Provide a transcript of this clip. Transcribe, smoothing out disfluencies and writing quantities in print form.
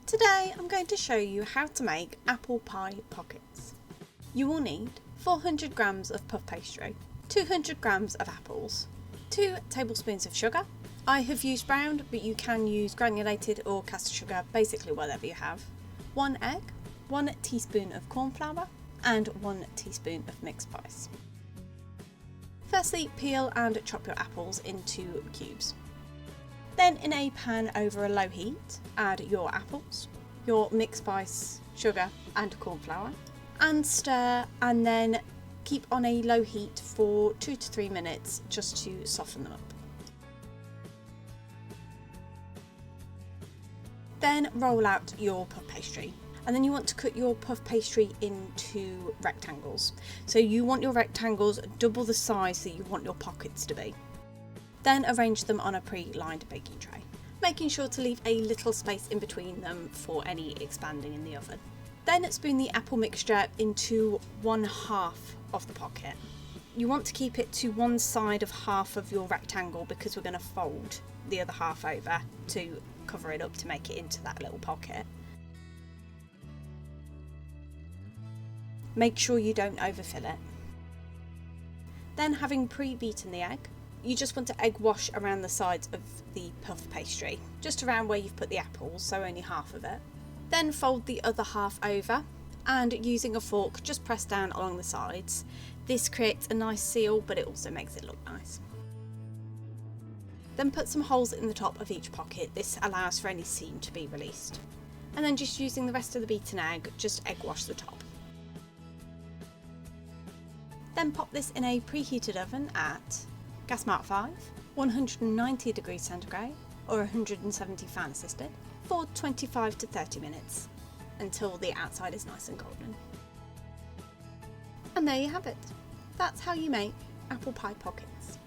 Today I'm going to show you how to make apple pie pockets. You will need 400 grams of puff pastry, 200 grams of apples, 2 tablespoons of sugar. I have used brown, but you can use granulated or caster sugar, basically whatever you have. 1 egg, 1 teaspoon of corn flour and 1 teaspoon of mixed spice. Firstly, peel and chop your apples into cubes. Then in a pan over a low heat, add your apples, your mixed spice, sugar and corn flour, and stir, and then keep on a low heat for 2 to 3 minutes just to soften them up. Then roll out your puff pastry, and then you want to cut your puff pastry into rectangles. So you want your rectangles double the size that you want your pockets to be. Then arrange them on a pre-lined baking tray, making sure to leave a little space in between them for any expanding in the oven. Then spoon the apple mixture into 1/2 of the pocket. You want to keep it to one side of half of your rectangle because we're going to fold the other half over to cover it up to make it into that little pocket. Make sure you don't overfill it. Then, having pre-beaten the egg, you just want to egg wash around the sides of the puff pastry, just around where you've put the apples, so only half of it. Then fold the other half over and using a fork just press down along the sides. This creates a nice seal, but it also makes it look nice. Then put some holes in the top of each pocket. This allows for any seam to be released. And then just using the rest of the beaten egg, just egg wash the top. Then pop this in a preheated oven at gas mark 5, 190 degrees centigrade or 170 fan assisted for 25 to 30 minutes until the outside is nice and golden. And there you have it. That's how you make apple pie pockets.